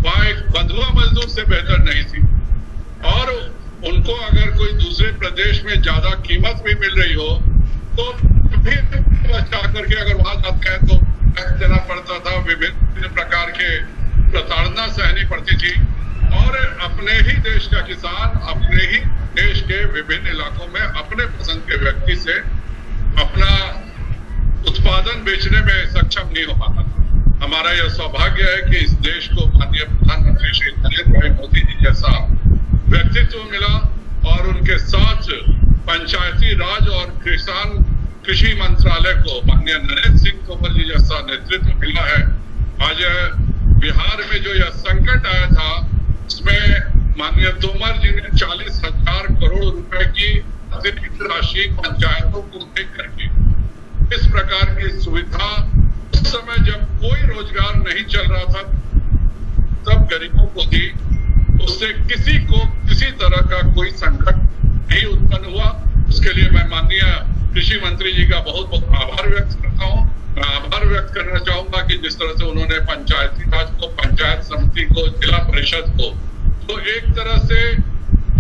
वहाँ एक बंधुआ मजदूर से बेहतर नहीं थी। और उनको अगर कोई दूसरे प्रदेश में ज्यादा कीमत भी मिल रही हो तो फिर बचा करके अगर वहां जाते हैं तो टैक्स देना पड़ता था, विभिन्न प्रकार के प्रताड़ना सहनी पड़ती थी। और अपने ही देश का किसान अपने ही देश के विभिन्न इलाकों में अपने पसंद के व्यक्ति से अपना उत्पादन बेचने में सक्षम नहीं हो पाता था। हमारा यह सौभाग्य है कि इस देश को माननीय प्रधानमंत्री श्री नरेंद्र भाई मोदी जी जैसा व्यक्तित्व मिला और उनके साथ पंचायती राज और कृषि मंत्रालय को माननीय नरेंद्र सिंह तोमर जी जैसा नेतृत्व मिला है। आज बिहार में जो यह संकट आया था उसमें माननीय तोमर जी ने 40,000 करोड़ रुपए की अतिरिक्त राशि पंचायतों को दे करके इस प्रकार की सुविधा उस समय जब कोई रोजगार नहीं चल रहा था तब गरीबों को दी। उससे किसी को किसी तरह का कोई संकट नहीं उत्पन्न हुआ। उसके लिए मैं माननीय कृषि मंत्री जी का बहुत बहुत आभार व्यक्त करता हूँ। मैं आभार व्यक्त करना चाहूंगा कि जिस तरह से उन्होंने पंचायती राज को, पंचायत समिति को, जिला परिषद को तो एक तरह से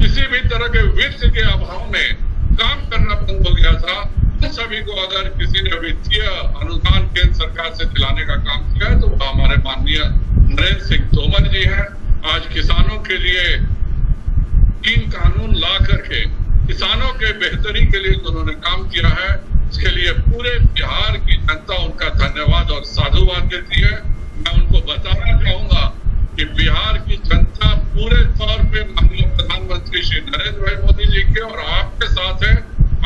किसी भी तरह के वित्त के अभाव में काम करना बंद हो गया था, उन सभी को अगर किसी ने वित्तीय अनुदान केंद्र सरकार से दिलाने का काम किया है तो वह हमारे माननीय नरेंद्र सिंह तोमर जी हैं। आज किसानों के लिए 3 कानून ला करके किसानों के बेहतरी के लिए उन्होंने काम किया है। इसके लिए पूरे बिहार की जनता उनका धन्यवाद और साधुवाद देती है। मैं उनको बताना चाहूंगा कि बिहार की जनता पूरे तौर पे माननीय प्रधानमंत्री श्री नरेंद्र भाई मोदी जी के और आपके साथ है।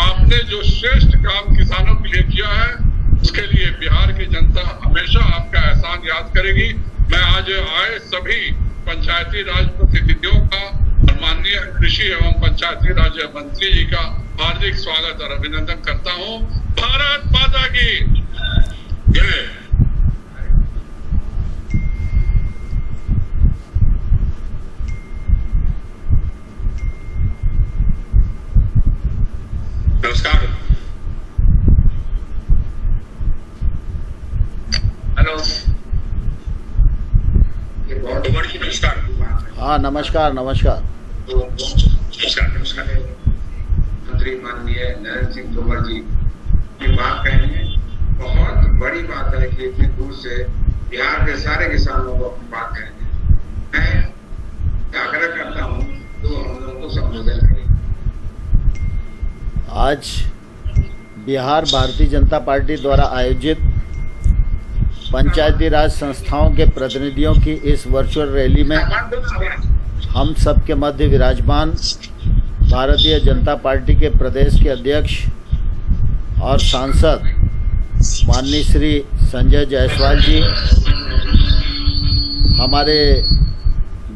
आपने जो श्रेष्ठ काम किसानों के लिए किया है उसके लिए बिहार की जनता हमेशा आपका एहसान याद करेगी। मैं आज आए सभी पंचायती राज प्रतिनिधियों का और माननीय कृषि एवं पंचायती राज मंत्री जी का हार्दिक स्वागत और अभिनंदन करता हूं। भारत माता की जय। नमस्कार। हेलो, नमस्कार। हाँ, नमस्कार नमस्कार नमस्कार नमस्कार। मंत्री माननीय नरेंद्र सिंह तोमर जी की बात कहेंगे। बहुत बड़ी बात है कि इतनी दूर से बिहार के सारे किसानों को अपनी बात कहेंगे। मैं आग्रह करता हूँ तो हम लोगों को संबोधन करें। आज बिहार भारतीय जनता पार्टी द्वारा आयोजित पंचायती राज संस्थाओं के प्रतिनिधियों की इस वर्चुअल रैली में हम सबके मध्य विराजमान भारतीय जनता पार्टी के प्रदेश के अध्यक्ष और सांसद माननीय श्री संजय जायसवाल जी, हमारे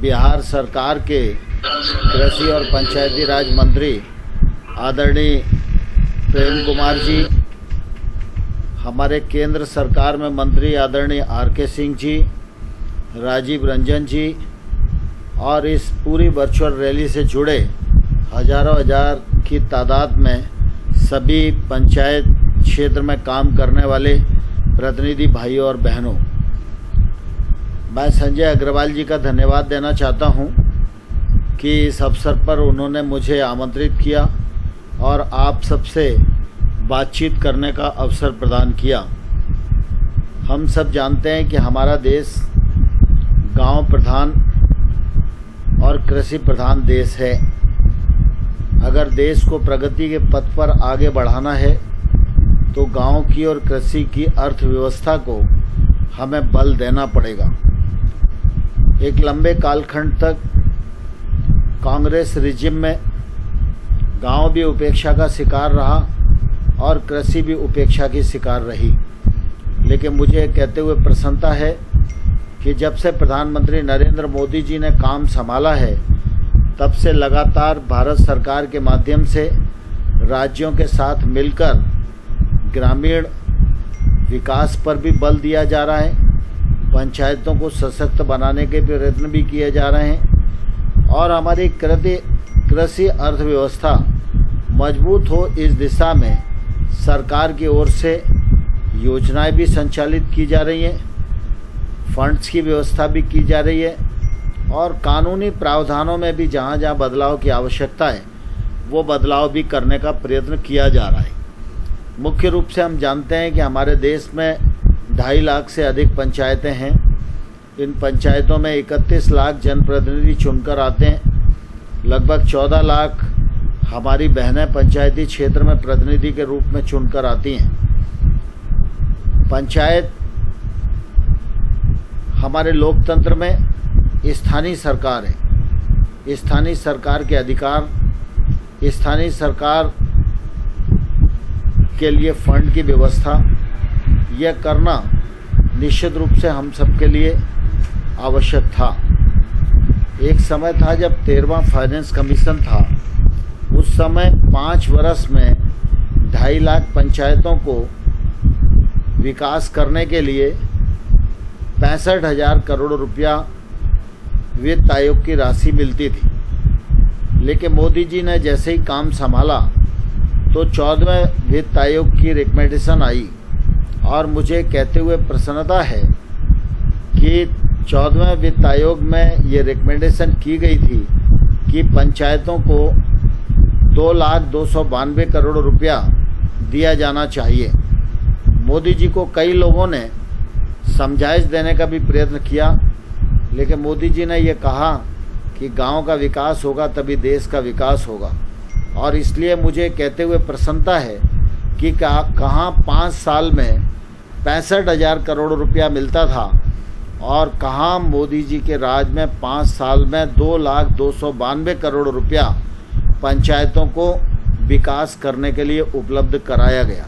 बिहार सरकार के कृषि और पंचायती राज मंत्री आदरणीय प्रेम कुमार जी, हमारे केंद्र सरकार में मंत्री आदरणीय आर.के. सिंह जी, राजीव रंजन जी और इस पूरी वर्चुअल रैली से जुड़े हजारों हजार की तादाद में सभी पंचायत क्षेत्र में काम करने वाले प्रतिनिधि भाइयों और बहनों, मैं संजय अग्रवाल जी का धन्यवाद देना चाहता हूं कि इस अवसर पर उन्होंने मुझे आमंत्रित किया और आप सबसे बातचीत करने का अवसर प्रदान किया। हम सब जानते हैं कि हमारा देश गांव प्रधान और कृषि प्रधान देश है। अगर देश को प्रगति के पथ पर आगे बढ़ाना है तो गांव की और कृषि की अर्थव्यवस्था को हमें बल देना पड़ेगा। एक लंबे कालखंड तक कांग्रेस रिजिम में गांव भी उपेक्षा का शिकार रहा और कृषि भी उपेक्षा की शिकार रही। लेकिन मुझे कहते हुए प्रसन्नता है कि जब से प्रधानमंत्री नरेंद्र मोदी जी ने काम संभाला है तब से लगातार भारत सरकार के माध्यम से राज्यों के साथ मिलकर ग्रामीण विकास पर भी बल दिया जा रहा है, पंचायतों को सशक्त बनाने के प्रयत्न भी किए जा रहे हैं और हमारी कृषि अर्थव्यवस्था मजबूत हो इस दिशा में सरकार की ओर से योजनाएं भी संचालित की जा रही हैं, फंड्स की व्यवस्था भी की जा रही है और कानूनी प्रावधानों में भी जहाँ जहाँ बदलाव की आवश्यकता है वो बदलाव भी करने का प्रयत्न किया जा रहा है। मुख्य रूप से हम जानते हैं कि हमारे देश में 2.5 लाख से अधिक पंचायतें हैं। इन पंचायतों में 31 लाख जनप्रतिनिधि चुनकर आते हैं। लगभग 14 लाख हमारी बहनें पंचायती क्षेत्र में प्रतिनिधि के रूप में चुनकर आती हैं। पंचायत हमारे लोकतंत्र में स्थानीय सरकार है। स्थानीय सरकार के अधिकार, स्थानीय सरकार के लिए फंड की व्यवस्था यह करना निश्चित रूप से हम सबके लिए आवश्यक था। एक समय था जब 13वां फाइनेंस कमीशन था, उस समय 5 वर्ष में 2.5 लाख पंचायतों को विकास करने के लिए 65,000 करोड़ रुपया वित्त आयोग की राशि मिलती थी। लेकिन मोदी जी ने जैसे ही काम संभाला तो 14वें वित्त आयोग की रिकमेंडेशन आई और मुझे कहते हुए प्रसन्नता है कि 14वें वित्त आयोग में ये रिकमेंडेशन की गई थी कि पंचायतों को 2,292 करोड़ रुपया दिया जाना चाहिए। मोदी जी को कई लोगों ने समझाइश देने का भी प्रयत्न किया, लेकिन मोदी जी ने ये कहा कि गांव का विकास होगा तभी देश का विकास होगा। और इसलिए मुझे कहते हुए प्रसन्नता है कि कहाँ 5 साल में 65,000 करोड़ रुपया मिलता था और कहाँ मोदी जी के राज में 5 साल में 2,292 करोड़ रुपया पंचायतों को विकास करने के लिए उपलब्ध कराया गया।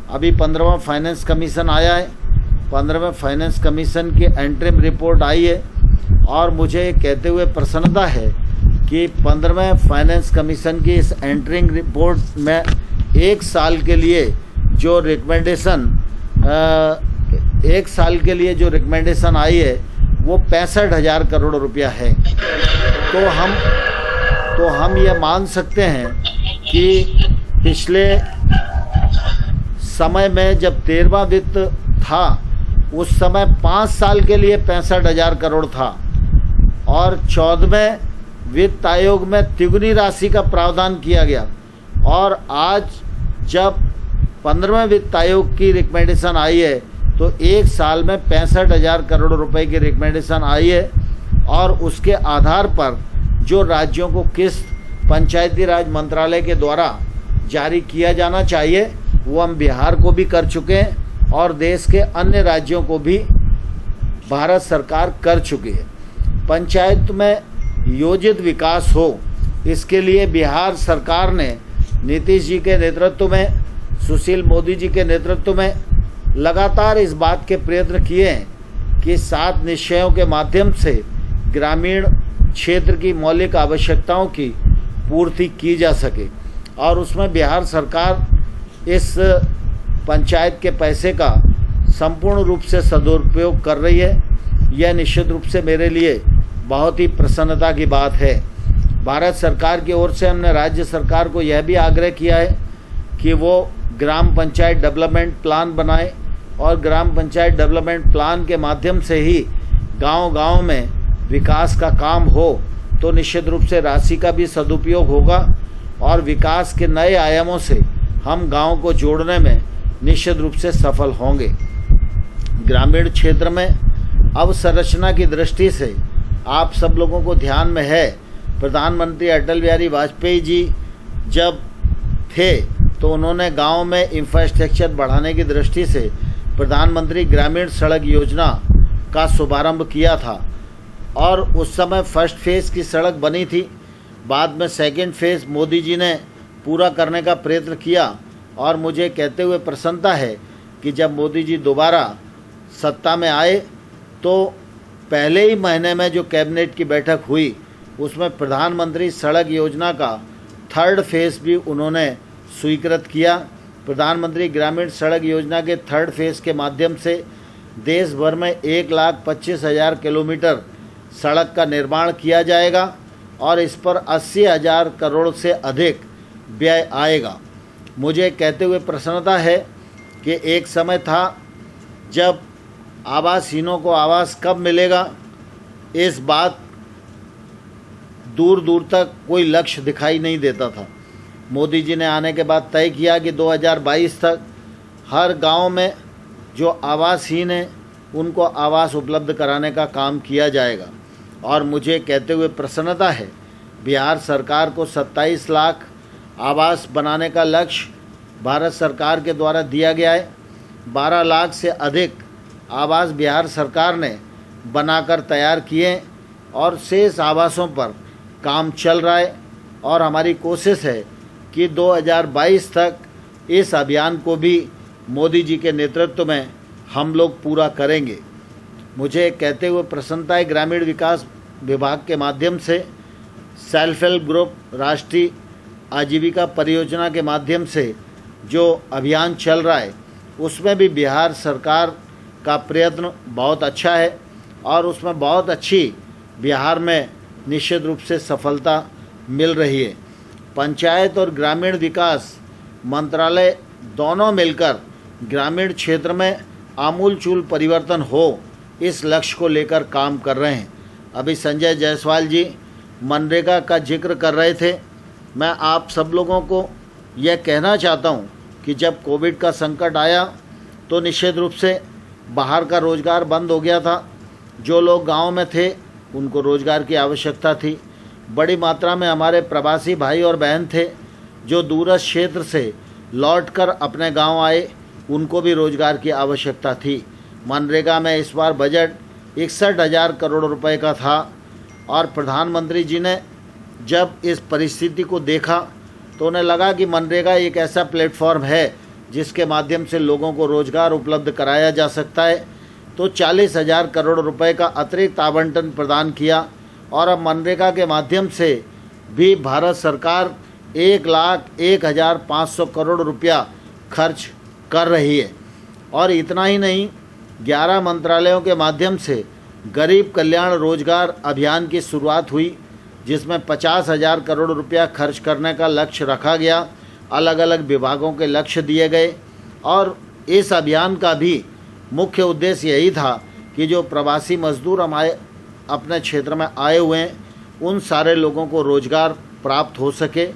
अभी 15वां फाइनेंस कमीशन आया है। 15वें फाइनेंस कमीशन की एंट्रीम रिपोर्ट आई है और मुझे कहते हुए प्रसन्नता है कि 15वें फाइनेंस कमीशन की इस एंट्रिंग रिपोर्ट में 1 साल के लिए जो रिकमेंडेशन आई है वो 65,000 करोड़ रुपया है। तो हम ये मान सकते हैं कि पिछले समय में जब 13वां वित्त था उस समय 5 साल के लिए 65,000 करोड़ था और 14वें वित्त आयोग में तिगुनी राशि का प्रावधान किया गया। और आज जब 15वें वित्त आयोग की रिकमेंडेशन आई है तो 1 साल में 65,000 करोड़ रुपए की रिकमेंडेशन आई है और उसके आधार पर जो राज्यों को किस्त पंचायती राज मंत्रालय के द्वारा जारी किया जाना चाहिए वो हम बिहार को भी कर चुके हैं और देश के अन्य राज्यों को भी भारत सरकार कर चुकी है। पंचायत में योजित विकास हो, इसके लिए बिहार सरकार ने नीतीश जी के नेतृत्व में, सुशील मोदी जी के नेतृत्व में लगातार इस बात के प्रयत्न किए हैं कि 7 निश्चयों के माध्यम से ग्रामीण क्षेत्र की मौलिक आवश्यकताओं की पूर्ति की जा सके और उसमें बिहार सरकार इस पंचायत के पैसे का संपूर्ण रूप से सदुपयोग कर रही है। यह निश्चित रूप से मेरे लिए बहुत ही प्रसन्नता की बात है। भारत सरकार की ओर से हमने राज्य सरकार को यह भी आग्रह किया है कि वो ग्राम पंचायत डेवलपमेंट प्लान बनाए और ग्राम पंचायत डेवलपमेंट प्लान के माध्यम से ही गांव-गांव में विकास का काम हो तो निश्चित रूप से राशि का भी सदुपयोग होगा और विकास के नए आयामों से हम गांव को जोड़ने में निश्चित रूप से सफल होंगे। ग्रामीण क्षेत्र में अवसंरचना की दृष्टि से आप सब लोगों को ध्यान में है, प्रधानमंत्री अटल बिहारी वाजपेयी जी जब थे तो उन्होंने गांव में इंफ्रास्ट्रक्चर बढ़ाने की दृष्टि से प्रधानमंत्री ग्रामीण सड़क योजना का शुभारंभ किया था और उस समय फर्स्ट फेज़ की सड़क बनी थी। बाद में सेकंड फेज़ मोदी जी ने पूरा करने का प्रयत्न किया और मुझे कहते हुए प्रसन्नता है कि जब मोदी जी दोबारा सत्ता में आए तो पहले ही महीने में जो कैबिनेट की बैठक हुई उसमें प्रधानमंत्री सड़क योजना का 3rd फेज़ भी उन्होंने स्वीकृत किया। प्रधानमंत्री ग्रामीण सड़क योजना के 3rd फेज़ के माध्यम से देश भर में 1,25,000 किलोमीटर सड़क का निर्माण किया जाएगा और इस पर 80,000 करोड़ से अधिक व्यय आएगा। मुझे कहते हुए प्रसन्नता है कि एक समय था जब आवासहीनों को आवास कब मिलेगा इस बात दूर दूर तक कोई लक्ष्य दिखाई नहीं देता था। मोदी जी ने आने के बाद तय किया कि 2022 तक हर गांव में जो आवासहीन हैं उनको आवास उपलब्ध कराने का काम किया जाएगा। और मुझे कहते हुए प्रसन्नता है, बिहार सरकार को 27 लाख आवास बनाने का लक्ष्य भारत सरकार के द्वारा दिया गया है। 12 लाख से अधिक आवास बिहार सरकार ने बनाकर तैयार किए और शेष आवासों पर काम चल रहा है। और हमारी कोशिश है कि 2022 तक इस अभियान को भी मोदी जी के नेतृत्व में हम लोग पूरा करेंगे। मुझे कहते हुए प्रसन्नता है, ग्रामीण विकास विभाग के माध्यम से सेल्फ हेल्प ग्रुप, राष्ट्रीय आजीविका परियोजना के माध्यम से जो अभियान चल रहा है उसमें भी बिहार सरकार का प्रयत्न बहुत अच्छा है और उसमें बहुत अच्छी बिहार में निश्चित रूप से सफलता मिल रही है। पंचायत और ग्रामीण विकास मंत्रालय दोनों मिलकर ग्रामीण क्षेत्र में आमूलचूल परिवर्तन हो, इस लक्ष्य को लेकर काम कर रहे हैं। अभी संजय जायसवाल जी मनरेगा का जिक्र कर रहे थे। मैं आप सब लोगों को यह कहना चाहता हूं कि जब कोविड का संकट आया तो निश्चित रूप से बाहर का रोज़गार बंद हो गया था। जो लोग गांव में थे उनको रोज़गार की आवश्यकता थी। बड़ी मात्रा में हमारे प्रवासी भाई और बहन थे जो दूरस्थ क्षेत्र से लौटकर अपने गांव आए, उनको भी रोज़गार की आवश्यकता थी। मनरेगा में इस बार बजट 61,000 करोड़ रुपए का था और प्रधानमंत्री जी ने जब इस परिस्थिति को देखा तो उन्हें लगा कि मनरेगा एक ऐसा प्लेटफॉर्म है जिसके माध्यम से लोगों को रोज़गार उपलब्ध कराया जा सकता है। तो 40,000 करोड़ रुपए का अतिरिक्त आवंटन प्रदान किया और अब मनरेगा के माध्यम से भी भारत सरकार 1,01,500 करोड़ रुपया खर्च कर रही है। और इतना ही नहीं, 11 मंत्रालयों के माध्यम से गरीब कल्याण रोजगार अभियान की शुरुआत हुई जिसमें 50,000 करोड़ रुपया खर्च करने का लक्ष्य रखा गया। अलग अलग विभागों के लक्ष्य दिए गए और इस अभियान का भी मुख्य उद्देश्य यही था कि जो प्रवासी मजदूर हमारे अपने क्षेत्र में आए हुए हैं उन सारे लोगों को रोज़गार प्राप्त हो सके।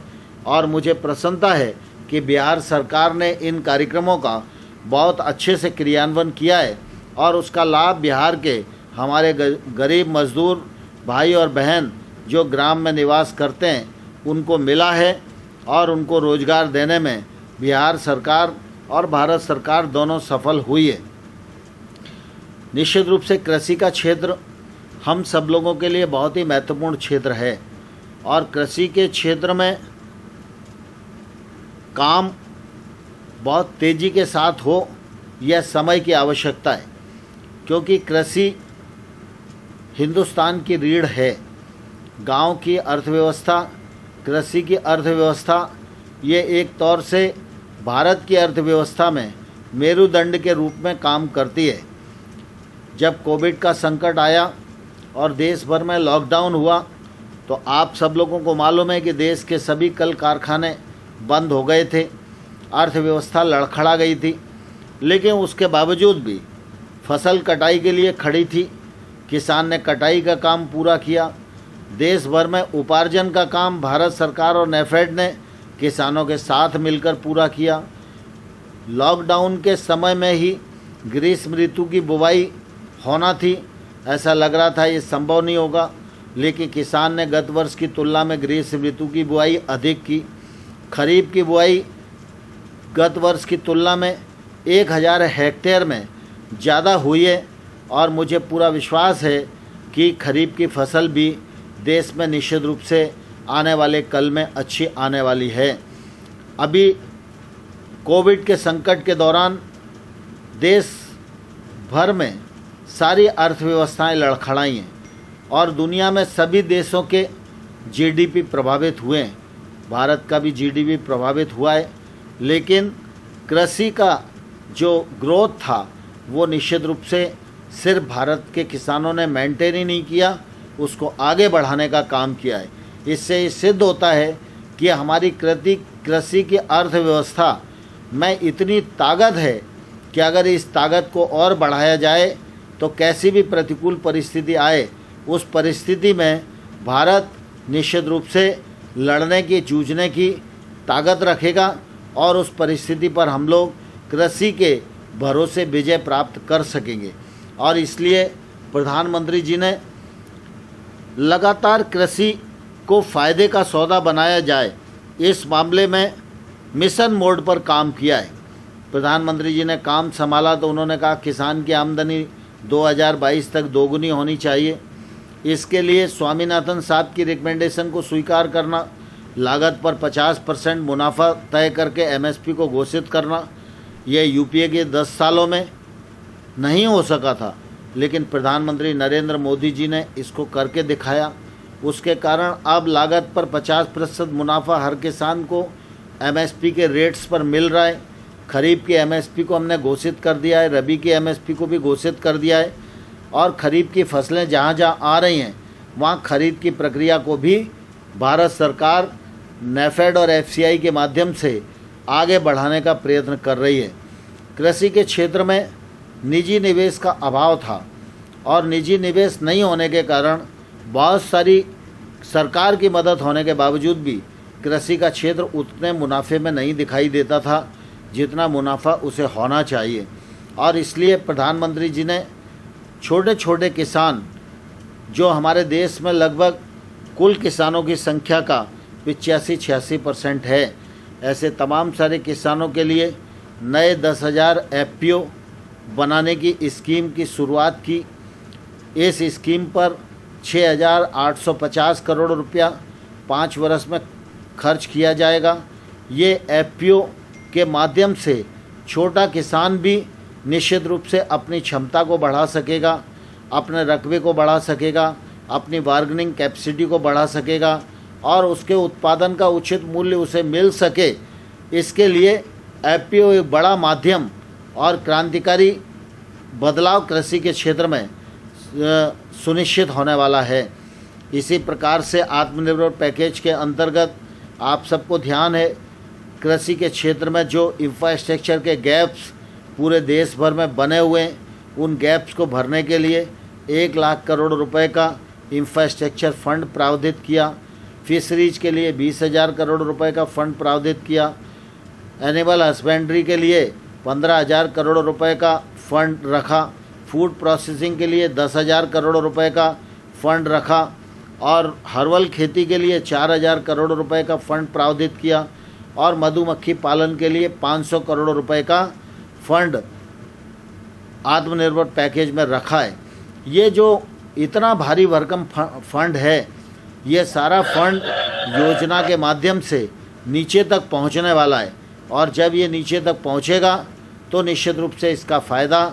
और मुझे प्रसन्नता है कि बिहार सरकार ने इन कार्यक्रमों का बहुत अच्छे से क्रियान्वयन किया है और उसका लाभ बिहार के हमारे गरीब मजदूर भाई और बहन जो ग्राम में निवास करते हैं उनको मिला है और उनको रोज़गार देने में बिहार सरकार और भारत सरकार दोनों सफल हुई है। निश्चित रूप से कृषि का क्षेत्र हम सब लोगों के लिए बहुत ही महत्वपूर्ण क्षेत्र है और कृषि के क्षेत्र में काम बहुत तेज़ी के साथ हो, यह समय की आवश्यकता है क्योंकि कृषि हिंदुस्तान की रीढ़ है। गांव की अर्थव्यवस्था, कृषि की अर्थव्यवस्था, ये एक तौर से भारत की अर्थव्यवस्था में मेरुदंड के रूप में काम करती है। जब कोविड का संकट आया और देश भर में लॉकडाउन हुआ तो आप सब लोगों को मालूम है कि देश के सभी कल कारखाने बंद हो गए थे, अर्थव्यवस्था लड़खड़ा गई थी। लेकिन उसके बावजूद भी फसल कटाई के लिए खड़ी थी। किसान ने कटाई का काम पूरा किया। देश भर में उपार्जन का काम भारत सरकार और नेफेड ने किसानों के साथ मिलकर पूरा किया। लॉकडाउन के समय में ही ग्रीष्म ऋतु की बुवाई होना थी। ऐसा लग रहा था ये संभव नहीं होगा, लेकिन किसान ने गत वर्ष की तुलना में ग्रीष्म ऋतु की बुआई अधिक की। खरीफ की बुआई गत वर्ष की तुलना में 1,000 हेक्टेयर में ज़्यादा हुई है और मुझे पूरा विश्वास है कि खरीफ की फसल भी देश में निश्चित रूप से आने वाले कल में अच्छी आने वाली है। अभी कोविड के संकट के दौरान देश भर में सारी अर्थव्यवस्थाएं लड़खड़ाई हैं और दुनिया में सभी देशों के जीडीपी प्रभावित हुए हैं। भारत का भी जीडीपी प्रभावित हुआ है, लेकिन कृषि का जो ग्रोथ था वो निश्चित रूप से सिर्फ भारत के किसानों ने मेंटेन ही नहीं किया, उसको आगे बढ़ाने का काम किया है। इससे ये सिद्ध होता है कि हमारी कृषि की अर्थव्यवस्था में इतनी ताकत है कि अगर इस ताकत को और बढ़ाया जाए तो कैसी भी प्रतिकूल परिस्थिति आए उस परिस्थिति में भारत निश्चित रूप से लड़ने की, जूझने की ताकत रखेगा और उस परिस्थिति पर हम लोग कृषि के भरोसे विजय प्राप्त कर सकेंगे। और इसलिए प्रधानमंत्री जी ने लगातार कृषि को फ़ायदे का सौदा बनाया जाए, इस मामले में मिशन मोड पर काम किया है। प्रधानमंत्री जी ने काम संभाला तो उन्होंने कहा किसान की आमदनी 2022 तक दोगुनी होनी चाहिए। इसके लिए स्वामीनाथन साहब की रिकमेंडेशन को स्वीकार करना, लागत पर 50% मुनाफा तय करके एमएसपी को घोषित करना, यह यूपीए के 10 सालों में नहीं हो सका था, लेकिन प्रधानमंत्री नरेंद्र मोदी जी ने इसको करके दिखाया। उसके कारण अब लागत पर 50% मुनाफा हर किसान को एमएसपी के रेट्स पर मिल रहा है। खरीफ की एमएसपी को हमने घोषित कर दिया है, रबी की एमएसपी को भी घोषित कर दिया है और खरीफ की फसलें जहाँ जहाँ आ रही हैं वहाँ खरीद की प्रक्रिया को भी भारत सरकार नेफेड और एफसीआई के माध्यम से आगे बढ़ाने का प्रयत्न कर रही है। कृषि के क्षेत्र में निजी निवेश का अभाव था और निजी निवेश नहीं होने के कारण बहुत सारी सरकार की मदद होने के बावजूद भी कृषि का क्षेत्र उतने मुनाफे में नहीं दिखाई देता था जितना मुनाफा उसे होना चाहिए। और इसलिए प्रधानमंत्री जी ने छोटे छोटे किसान, जो हमारे देश में लगभग कुल किसानों की संख्या का 85-86% है, ऐसे तमाम सारे किसानों के लिए नए 10,000 एफपीओ बनाने की स्कीम की शुरुआत की। इस स्कीम पर 6,850 करोड़ रुपया 5 वर्ष में खर्च किया जाएगा। ये एफपीओ के माध्यम से छोटा किसान भी निश्चित रूप से अपनी क्षमता को बढ़ा सकेगा, अपने रकबे को बढ़ा सकेगा, अपनी बार्गेनिंग कैपेसिटी को बढ़ा सकेगा और उसके उत्पादन का उचित मूल्य उसे मिल सके। इसके लिए एफपीओ एक बड़ा माध्यम और क्रांतिकारी बदलाव कृषि के क्षेत्र में सुनिश्चित होने वाला है। इसी प्रकार से आत्मनिर्भर पैकेज के अंतर्गत आप सबको ध्यान है, कृषि के क्षेत्र में जो इंफ्रास्ट्रक्चर के गैप्स पूरे देश भर में बने हुए हैं, उन गैप्स को भरने के लिए 1 लाख करोड़ रुपए का इंफ्रास्ट्रक्चर फंड प्रावधानित किया। फिशरीज के लिए 20,000 करोड़ रुपए का फंड प्रावधानित किया। एनिमल हस्बेंड्री के लिए 15,000 करोड़ रुपए का फंड रखा। फूड प्रोसेसिंग के लिए 10,000 करोड़ रुपए का फंड रखा और हर्बल खेती के लिए 4,000 करोड़ रुपए का फंड प्रावधानित किया और मधुमक्खी पालन के लिए 500 करोड़ रुपए का फंड आत्मनिर्भर पैकेज में रखा है। ये जो इतना भारी भरकम फंड है, ये सारा फंड योजना के माध्यम से नीचे तक पहुंचने वाला है और जब ये नीचे तक पहुंचेगा तो निश्चित रूप से इसका फ़ायदा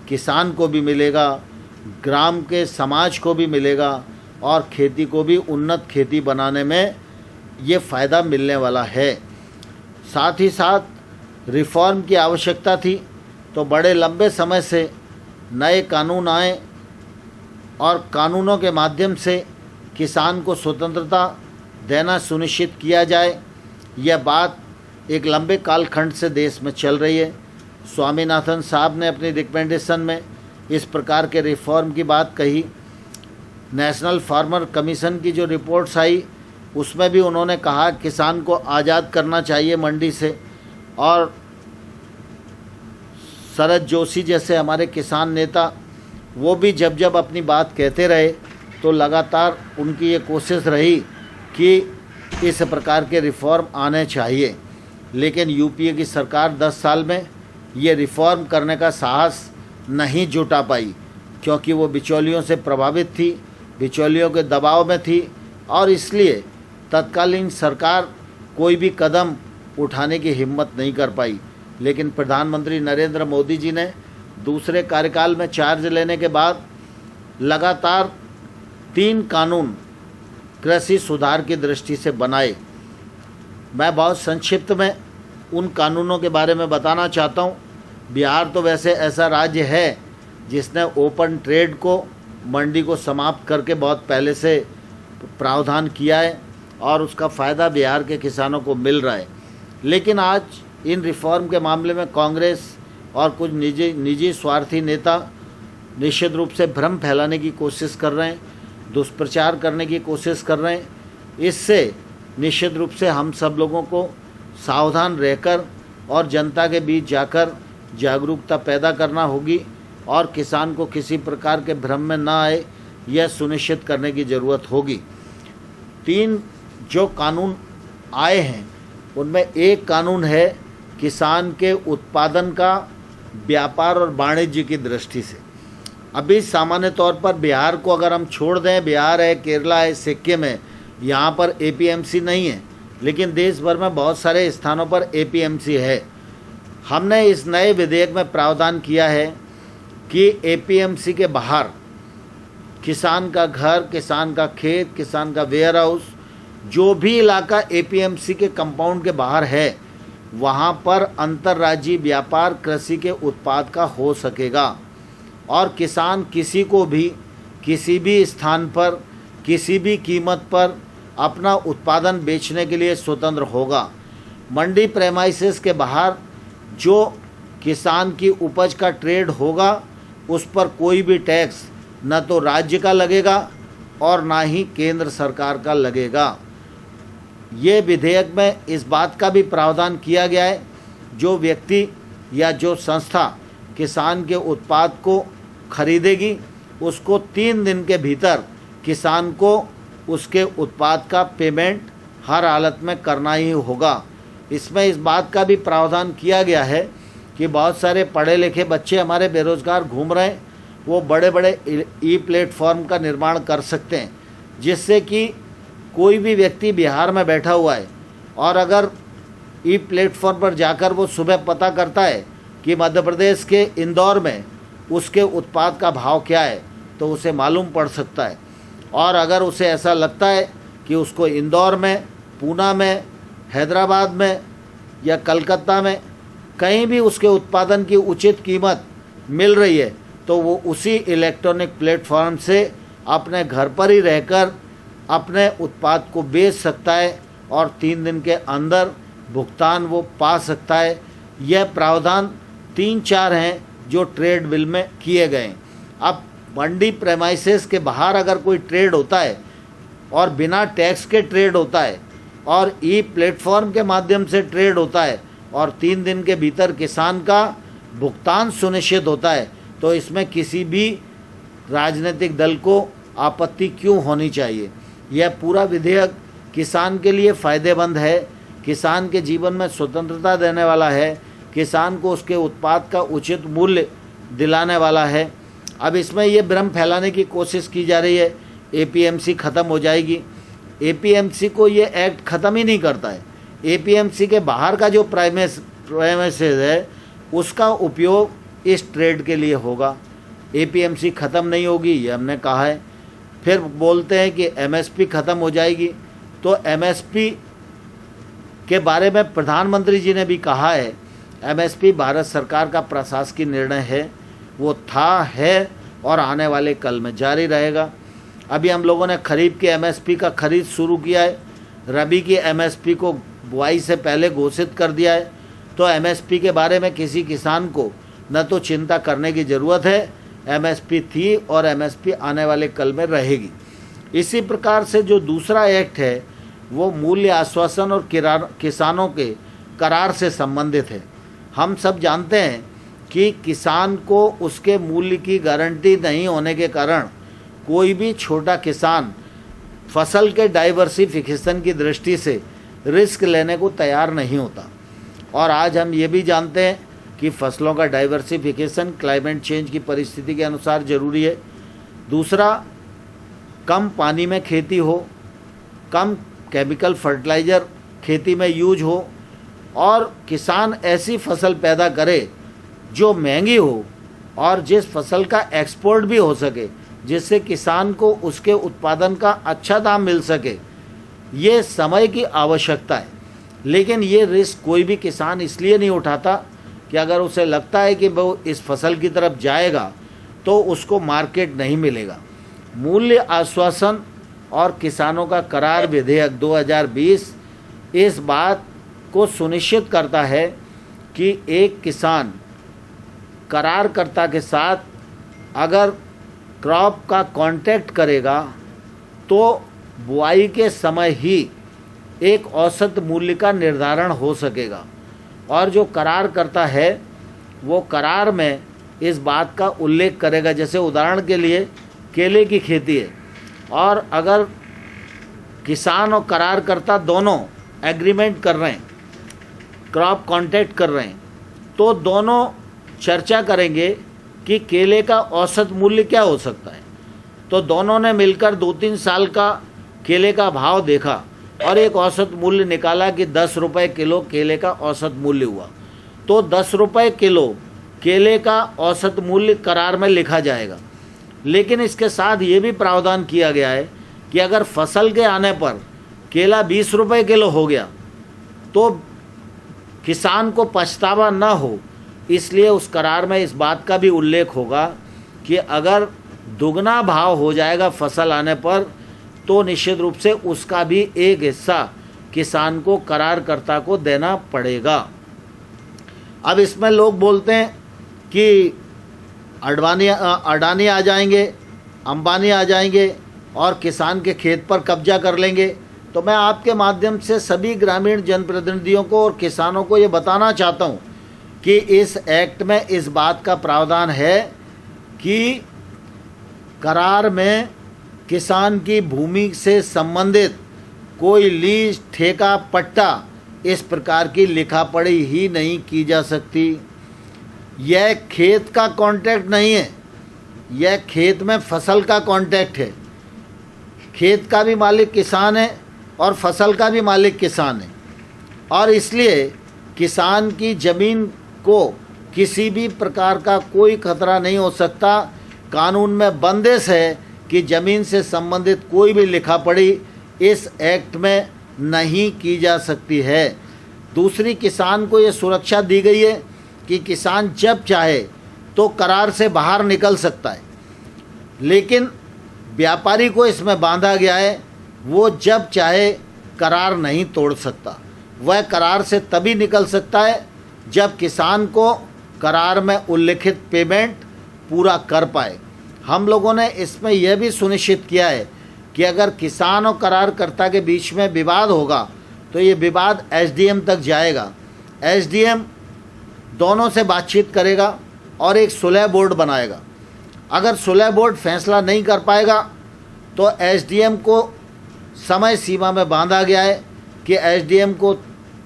किसान को भी मिलेगा, ग्राम के समाज को भी मिलेगा और खेती को भी उन्नत खेती बनाने में ये फ़ायदा मिलने वाला है। साथ ही साथ रिफॉर्म की आवश्यकता थी, तो बड़े लंबे समय से नए कानून आए और कानूनों के माध्यम से किसान को स्वतंत्रता देना सुनिश्चित किया जाए। यह बात एक लंबे कालखंड से देश में चल रही है। स्वामीनाथन साहब ने अपनी रिकमेंडेशन में इस प्रकार के रिफॉर्म की बात कही। नेशनल फार्मर कमीशन की जो रिपोर्ट्स आई उसमें भी उन्होंने कहा किसान को आज़ाद करना चाहिए मंडी से। और शरद जोशी जैसे हमारे किसान नेता, वो भी जब जब अपनी बात कहते रहे तो लगातार उनकी ये कोशिश रही कि इस प्रकार के रिफॉर्म आने चाहिए। लेकिन यूपीए की सरकार 10 साल में ये रिफॉर्म करने का साहस नहीं जुटा पाई, क्योंकि वो बिचौलियों से प्रभावित थी, बिचौलियों के दबाव में थी और इसलिए तत्कालीन सरकार कोई भी कदम उठाने की हिम्मत नहीं कर पाई। लेकिन प्रधानमंत्री नरेंद्र मोदी जी ने दूसरे कार्यकाल में चार्ज लेने के बाद लगातार 3 कानून कृषि सुधार की दृष्टि से बनाए। मैं बहुत संक्षिप्त में उन कानूनों के बारे में बताना चाहता हूँ। बिहार तो वैसे ऐसा राज्य है जिसने ओपन ट्रेड को, मंडी को समाप्त करके बहुत पहले से प्रावधान किया है और उसका फ़ायदा बिहार के किसानों को मिल रहा है। लेकिन आज इन रिफॉर्म के मामले में कांग्रेस और कुछ निजी स्वार्थी नेता निश्चित रूप से भ्रम फैलाने की कोशिश कर रहे हैं, दुष्प्रचार करने की कोशिश कर रहे हैं इससे निश्चित रूप से हम सब लोगों को सावधान रहकर और जनता के बीच जाकर जागरूकता पैदा करना होगी और किसान को किसी प्रकार के भ्रम में ना आए, यह सुनिश्चित करने की ज़रूरत होगी। 3 जो कानून आए हैं उनमें एक कानून है किसान के उत्पादन का व्यापार और वाणिज्य की दृष्टि से। अभी सामान्य तौर पर बिहार को अगर हम छोड़ दें, बिहार है, केरला है, सिक्किम है, यहाँ पर APMC नहीं है, लेकिन देश भर में बहुत सारे स्थानों पर APMC है। हमने इस नए विधेयक में प्रावधान किया है कि APMC के बाहर किसान का घर, किसान का खेत, किसान का वेयर हाउस, जो भी इलाका APMC के कंपाउंड के बाहर है, वहाँ पर अंतर्राज्यीय व्यापार कृषि के उत्पाद का हो सकेगा और किसान किसी को भी किसी भी स्थान पर किसी भी कीमत पर अपना उत्पादन बेचने के लिए स्वतंत्र होगा। मंडी प्रेमाइसेस के बाहर जो किसान की उपज का ट्रेड होगा उस पर कोई भी टैक्स न तो राज्य का लगेगा और ना ही केंद्र सरकार का लगेगा। ये विधेयक में इस बात का भी प्रावधान किया गया है, जो व्यक्ति या जो संस्था किसान के उत्पाद को खरीदेगी उसको 3 दिन के भीतर किसान को उसके उत्पाद का पेमेंट हर हालत में करना ही होगा। इसमें इस बात का भी प्रावधान किया गया है कि बहुत सारे पढ़े लिखे बच्चे हमारे बेरोज़गार घूम रहे हैं, वो बड़े बड़े प्लेटफॉर्म का निर्माण कर सकते हैं, जिससे कि कोई भी व्यक्ति बिहार में बैठा हुआ है और अगर प्लेटफॉर्म पर जाकर वो सुबह पता करता है कि मध्य प्रदेश के इंदौर में उसके उत्पाद का भाव क्या है, तो उसे मालूम पड़ सकता है। और अगर उसे ऐसा लगता है कि उसको इंदौर में, पूना में, हैदराबाद में या कलकत्ता में कहीं भी उसके उत्पादन की उचित कीमत मिल रही है, तो वो उसी इलेक्ट्रॉनिक प्लेटफॉर्म से अपने घर पर ही रहकर अपने उत्पाद को बेच सकता है और 3 दिन के अंदर भुगतान वो पा सकता है। यह प्रावधान 3-4 हैं जो ट्रेड बिल में किए गए हैं। अब मंडी प्रेमाइसेस के बाहर अगर कोई ट्रेड होता है और बिना टैक्स के ट्रेड होता है और प्लेटफॉर्म के माध्यम से ट्रेड होता है और 3 दिन के भीतर किसान का भुगतान सुनिश्चित होता है, तो इसमें किसी भी राजनीतिक दल को आपत्ति क्यों होनी चाहिए। यह पूरा विधेयक किसान के लिए फ़ायदेमंद है, किसान के जीवन में स्वतंत्रता देने वाला है, किसान को उसके उत्पाद का उचित मूल्य दिलाने वाला है। अब इसमें ये भ्रम फैलाने की कोशिश की जा रही है APMC ख़त्म हो जाएगी। APMC को ये एक्ट ख़त्म ही नहीं करता है। APMC के बाहर का जो प्रेमाइसेस है उसका उपयोग इस ट्रेड के लिए होगा। APMC ख़त्म नहीं होगी, ये हमने कहा है। फिर बोलते हैं कि MSP ख़त्म हो जाएगी, तो MSP के बारे में प्रधानमंत्री जी ने भी कहा है MSP भारत सरकार का प्रशासकीय निर्णय है, वो था, है और आने वाले कल में जारी रहेगा। अभी हम लोगों ने खरीफ के MSP का खरीद शुरू किया है, रबी की MSP को बुआई से पहले घोषित कर दिया है, तो MSP के बारे में किसी किसान को न तो चिंता करने की ज़रूरत है, MSP थी और MSP आने वाले कल में रहेगी। इसी प्रकार से जो दूसरा एक्ट है वो मूल्य आश्वासन और किसानों के करार से संबंधित है। हम सब जानते हैं कि किसान को उसके मूल्य की गारंटी नहीं होने के कारण कोई भी छोटा किसान फसल के डाइवर्सिफिकेशन की दृष्टि से रिस्क लेने को तैयार नहीं होता। और आज हम ये भी जानते हैं कि फसलों का डाइवर्सिफिकेशन क्लाइमेट चेंज की परिस्थिति के अनुसार ज़रूरी है। दूसरा, कम पानी में खेती हो, कम केमिकल फर्टिलाइज़र खेती में यूज हो और किसान ऐसी फसल पैदा करे जो महंगी हो और जिस फसल का एक्सपोर्ट भी हो सके, जिससे किसान को उसके उत्पादन का अच्छा दाम मिल सके। ये समय की आवश्यकता है, लेकिन ये रिस्क कोई भी किसान इसलिए नहीं उठाता कि अगर उसे लगता है कि वो इस फसल की तरफ जाएगा तो उसको मार्केट नहीं मिलेगा। मूल्य आश्वासन और किसानों का करार विधेयक 2020 इस बात को सुनिश्चित करता है कि एक किसान करारकर्ता के साथ अगर क्रॉप का कांटेक्ट करेगा तो बुआई के समय ही एक औसत मूल्य का निर्धारण हो सकेगा। और जो करार करता है वो करार में इस बात का उल्लेख करेगा, जैसे उदाहरण के लिए केले की खेती है और अगर किसान और करारकर्ता दोनों एग्रीमेंट कर रहे हैं, क्रॉप कॉन्ट्रैक्ट कर रहे हैं, तो दोनों चर्चा करेंगे कि केले का औसत मूल्य क्या हो सकता है। तो दोनों ने मिलकर 2-3 साल का केले का भाव देखा और एक औसत मूल्य निकाला कि 10 रुपये किलो केले का औसत मूल्य हुआ। तो 10 रुपये किलो केले का औसत मूल्य करार में लिखा जाएगा। लेकिन इसके साथ ये भी प्रावधान किया गया है कि अगर फसल के आने पर केला 20 रुपये किलो हो गया तो किसान को पछतावा न हो, इसलिए उस करार में इस बात का भी उल्लेख होगा कि अगर दुगना भाव हो जाएगा फसल आने पर तो निश्चित रूप से उसका भी एक हिस्सा किसान को करारकर्ता को देना पड़ेगा। अब इसमें लोग बोलते हैं कि अडानी आ जाएंगे, अंबानी आ जाएंगे और किसान के खेत पर कब्जा कर लेंगे। तो मैं आपके माध्यम से सभी ग्रामीण जनप्रतिनिधियों को और किसानों को ये बताना चाहता हूँ कि इस एक्ट में इस बात का प्रावधान है कि करार में किसान की भूमि से संबंधित कोई लीज, ठेका, पट्टा इस प्रकार की लिखा पढ़ी ही नहीं की जा सकती। यह खेत का कॉन्ट्रैक्ट नहीं है, यह खेत में फसल का कॉन्ट्रैक्ट है। खेत का भी मालिक किसान है और फसल का भी मालिक किसान है और इसलिए किसान की ज़मीन को किसी भी प्रकार का कोई खतरा नहीं हो सकता। कानून में बंदिश है कि ज़मीन से संबंधित कोई भी लिखा पढ़ी इस एक्ट में नहीं की जा सकती है। दूसरी, किसान को ये सुरक्षा दी गई है कि किसान जब चाहे तो करार से बाहर निकल सकता है, लेकिन व्यापारी को इसमें बांधा गया है, वो जब चाहे करार नहीं तोड़ सकता। वह करार से तभी निकल सकता है जब किसान को करार में उल्लिखित पेमेंट पूरा कर पाए। हम लोगों ने इसमें यह भी सुनिश्चित किया है कि अगर किसान और करारकर्ता के बीच में विवाद होगा तो ये विवाद एसडीएम तक जाएगा। एसडीएम दोनों से बातचीत करेगा और एक सुलह बोर्ड बनाएगा। अगर सुलह बोर्ड फैसला नहीं कर पाएगा तो एसडीएम को समय सीमा में बांधा गया है कि एसडीएम को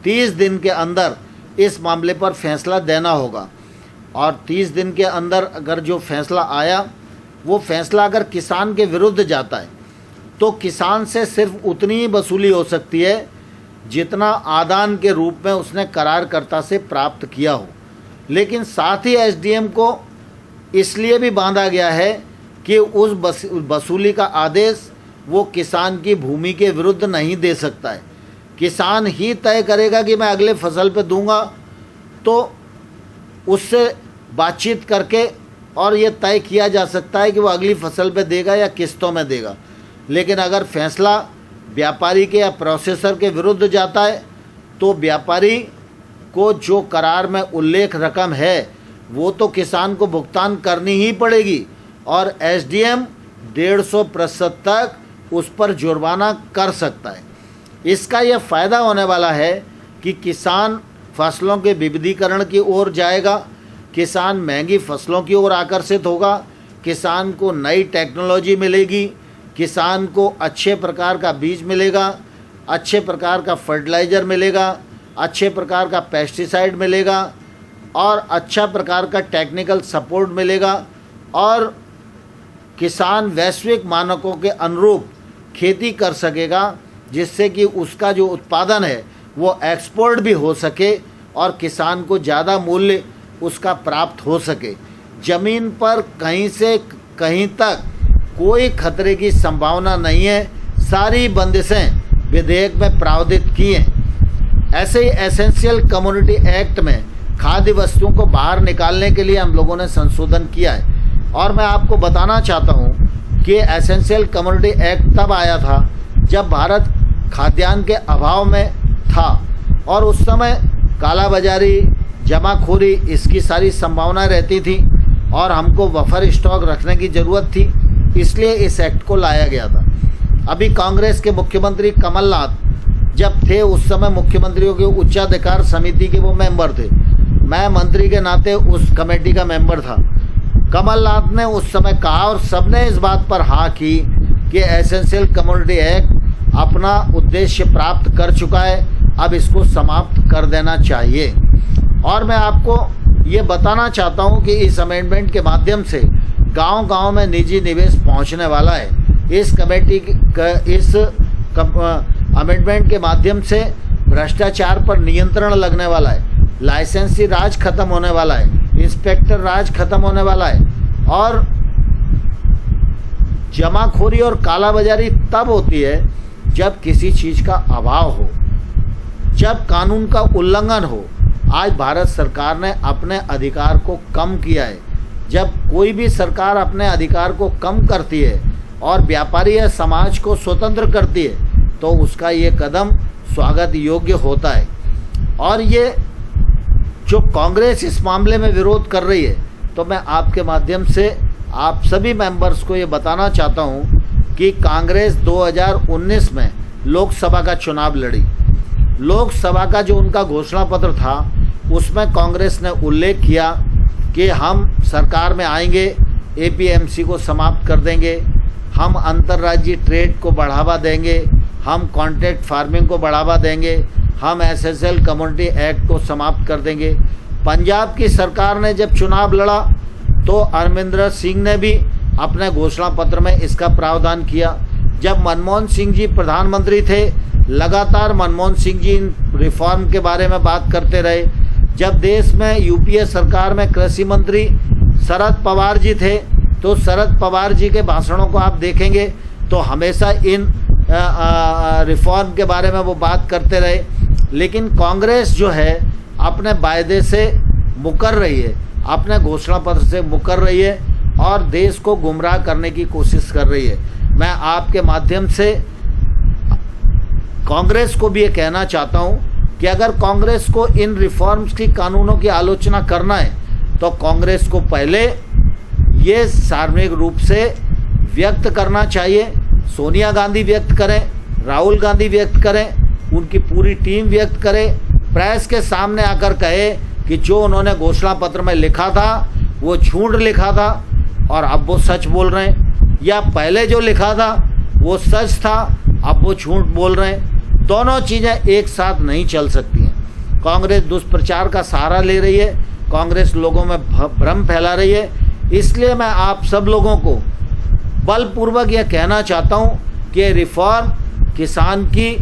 30 दिन के अंदर इस मामले पर फैसला देना होगा और 30 दिन के अंदर अगर जो फैसला आया वो फैसला अगर किसान के विरुद्ध जाता है तो किसान से सिर्फ उतनी ही वसूली हो सकती है जितना आदान के रूप में उसने करारकर्ता से प्राप्त किया हो। लेकिन साथ ही एसडीएम को इसलिए भी बांधा गया है कि उस वसूली का आदेश वो किसान की भूमि के विरुद्ध नहीं दे सकता है। किसान ही तय करेगा कि मैं अगले फसल पे दूंगा, तो उससे बातचीत करके और ये तय किया जा सकता है कि वो अगली फसल पे देगा या किस्तों में देगा। लेकिन अगर फैसला व्यापारी के या प्रोसेसर के विरुद्ध जाता है तो व्यापारी को जो करार में उल्लेख रकम है वो तो किसान को भुगतान करनी ही पड़ेगी और एसडीएम 150% तक उस पर जुर्माना कर सकता है। इसका यह फ़ायदा होने वाला है कि किसान फसलों के विविधीकरण की ओर जाएगा, किसान महंगी फसलों की ओर आकर्षित होगा, किसान को नई टेक्नोलॉजी मिलेगी, किसान को अच्छे प्रकार का बीज मिलेगा, अच्छे प्रकार का फर्टिलाइज़र मिलेगा, अच्छे प्रकार का पेस्टिसाइड मिलेगा और अच्छा प्रकार का टेक्निकल सपोर्ट मिलेगा और किसान वैश्विक मानकों के अनुरूप खेती कर सकेगा, जिससे कि उसका जो उत्पादन है वो एक्सपोर्ट भी हो सके और किसान को ज़्यादा मूल्य उसका प्राप्त हो सके। ज़मीन पर कहीं से कहीं तक कोई खतरे की संभावना नहीं है, सारी बंदिशें विधेयक में प्रावधानित की हैं। ऐसे ही एसेंशियल कम्युनिटी एक्ट में खाद्य वस्तुओं को बाहर निकालने के लिए हम लोगों ने संशोधन किया है और मैं आपको बताना चाहता हूँ कि एसेंशियल कम्युनिटी एक्ट तब आया था जब भारत खाद्यान्न के अभाव में था और उस समय कालाबाजारी, जमाखोरी, इसकी सारी संभावना रहती थी और हमको बफर स्टॉक रखने की ज़रूरत थी, इसलिए इस एक्ट को लाया गया था। अभी कांग्रेस के मुख्यमंत्री कमलनाथ जब थे उस समय मुख्यमंत्रियों के उच्चाधिकार समिति के वो मेंबर थे। मैं मंत्री के नाते उस कमेटी का मेंबर था। कमलनाथ ने उस समय कहा और सबने इस बात पर हाँ की कि एसेंशियल कमोडिटी एक्ट अपना उद्देश्य प्राप्त कर चुका है, अब इसको समाप्त कर देना चाहिए। और मैं आपको ये बताना चाहता हूँ कि इस अमेंडमेंट के माध्यम से गांव-गांव में निजी निवेश पहुँचने वाला है। इस कमेटी इस अमेंडमेंट के माध्यम से भ्रष्टाचार पर नियंत्रण लगने वाला है, लाइसेंसी राज खत्म होने वाला है, इंस्पेक्टर राज खत्म होने वाला है। और जमाखोरी और कालाबाजारी तब होती है जब किसी चीज़ का अभाव हो, जब कानून का उल्लंघन हो। आज भारत सरकार ने अपने अधिकार को कम किया है। जब कोई भी सरकार अपने अधिकार को कम करती है और व्यापारी या समाज को स्वतंत्र करती है तो उसका ये कदम स्वागत योग्य होता है। और ये जो कांग्रेस इस मामले में विरोध कर रही है, तो मैं आपके माध्यम से आप सभी मेंबर्स को ये बताना चाहता हूँ कि कांग्रेस 2019 में लोकसभा का चुनाव लड़ी। लोकसभा का जो उनका घोषणा पत्र था उसमें कांग्रेस ने उल्लेख किया कि हम सरकार में आएंगे, एपीएमसी को समाप्त कर देंगे, हम अंतर्राज्यीय ट्रेड को बढ़ावा देंगे, हम कॉन्ट्रैक्ट फार्मिंग को बढ़ावा देंगे, हम एसेंशियल कमोडिटी एक्ट को समाप्त कर देंगे। पंजाब की सरकार ने जब चुनाव लड़ा तो अमरिंदर सिंह ने भी अपने घोषणा पत्र में इसका प्रावधान किया। जब मनमोहन सिंह जी प्रधानमंत्री थे, लगातार मनमोहन सिंह जी इन रिफॉर्म के बारे में बात करते रहे। जब देश में यूपीए सरकार में कृषि मंत्री शरद पवार जी थे तो शरद पवार जी के भाषणों को आप देखेंगे तो हमेशा इन रिफॉर्म के बारे में वो बात करते रहे। लेकिन कांग्रेस जो है अपने वायदे से मुकर रही है, अपने घोषणा पत्र से मुकर रही है और देश को गुमराह करने की कोशिश कर रही है। मैं आपके माध्यम से कांग्रेस को भी ये कहना चाहता हूँ कि अगर कांग्रेस को इन रिफॉर्म्स की कानूनों की आलोचना करना है तो कांग्रेस को पहले ये सार्वजनिक रूप से व्यक्त करना चाहिए। सोनिया गांधी व्यक्त करें, राहुल गांधी व्यक्त करें, उनकी पूरी टीम व्यक्त करे, प्रेस के सामने आकर कहे कि जो उन्होंने घोषणा पत्र में लिखा था वो झूठ लिखा था और अब वो सच बोल रहे हैं, या पहले जो लिखा था वो सच था अब वो झूठ बोल रहे हैं। दोनों चीज़ें एक साथ नहीं चल सकती हैं। कांग्रेस दुष्प्रचार का सहारा ले रही है, कांग्रेस लोगों में भ्रम फैला रही है। इसलिए मैं आप सब लोगों को बलपूर्वक यह कहना चाहता हूँ कि रिफॉर्म किसान की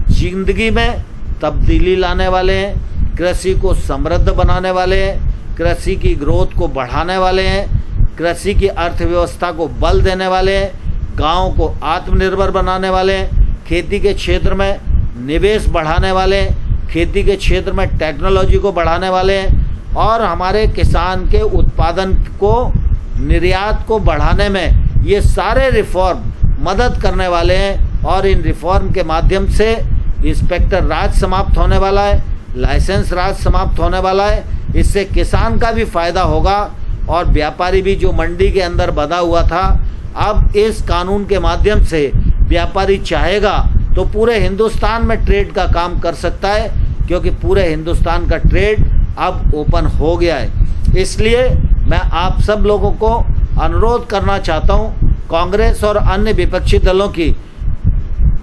जिंदगी में तब्दीली लाने वाले हैं, कृषि को समृद्ध बनाने वाले हैं, कृषि की ग्रोथ को बढ़ाने वाले हैं, कृषि की अर्थव्यवस्था को बल देने वाले हैं, गाँव को आत्मनिर्भर बनाने वाले हैं, खेती के क्षेत्र में निवेश बढ़ाने वाले हैं, खेती के क्षेत्र में टेक्नोलॉजी को बढ़ाने वाले हैं और हमारे किसान के उत्पादन को, निर्यात को बढ़ाने में ये सारे रिफॉर्म मदद करने वाले हैं। और इन रिफॉर्म के माध्यम से इंस्पेक्टर राज समाप्त होने वाला है, लाइसेंस राज समाप्त होने वाला है। इससे किसान का भी फायदा होगा और व्यापारी भी जो मंडी के अंदर बंधा हुआ था, अब इस कानून के माध्यम से व्यापारी चाहेगा तो पूरे हिंदुस्तान में ट्रेड का काम कर सकता है, क्योंकि पूरे हिंदुस्तान का ट्रेड अब ओपन हो गया है। इसलिए मैं आप सब लोगों को अनुरोध करना चाहता हूं, कांग्रेस और अन्य विपक्षी दलों की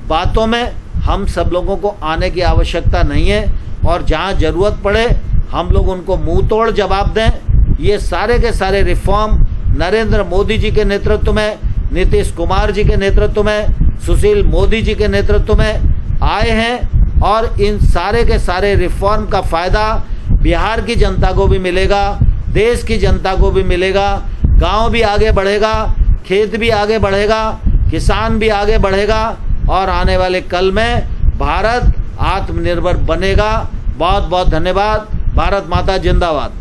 बातों में हम सब लोगों को आने की आवश्यकता नहीं है और जहां ज़रूरत पड़े हम लोग उनको मुंह तोड़ जवाब दें। ये सारे के सारे रिफॉर्म नरेंद्र मोदी जी के नेतृत्व में, नीतीश कुमार जी के नेतृत्व में, सुशील मोदी जी के नेतृत्व में आए हैं और इन सारे के सारे रिफॉर्म का फ़ायदा बिहार की जनता को भी मिलेगा, देश की जनता को भी मिलेगा। गांव भी आगे बढ़ेगा, खेत भी आगे बढ़ेगा, किसान भी आगे बढ़ेगा और आने वाले कल में भारत आत्मनिर्भर बनेगा। बहुत बहुत धन्यवाद। भारत माता जिंदाबाद।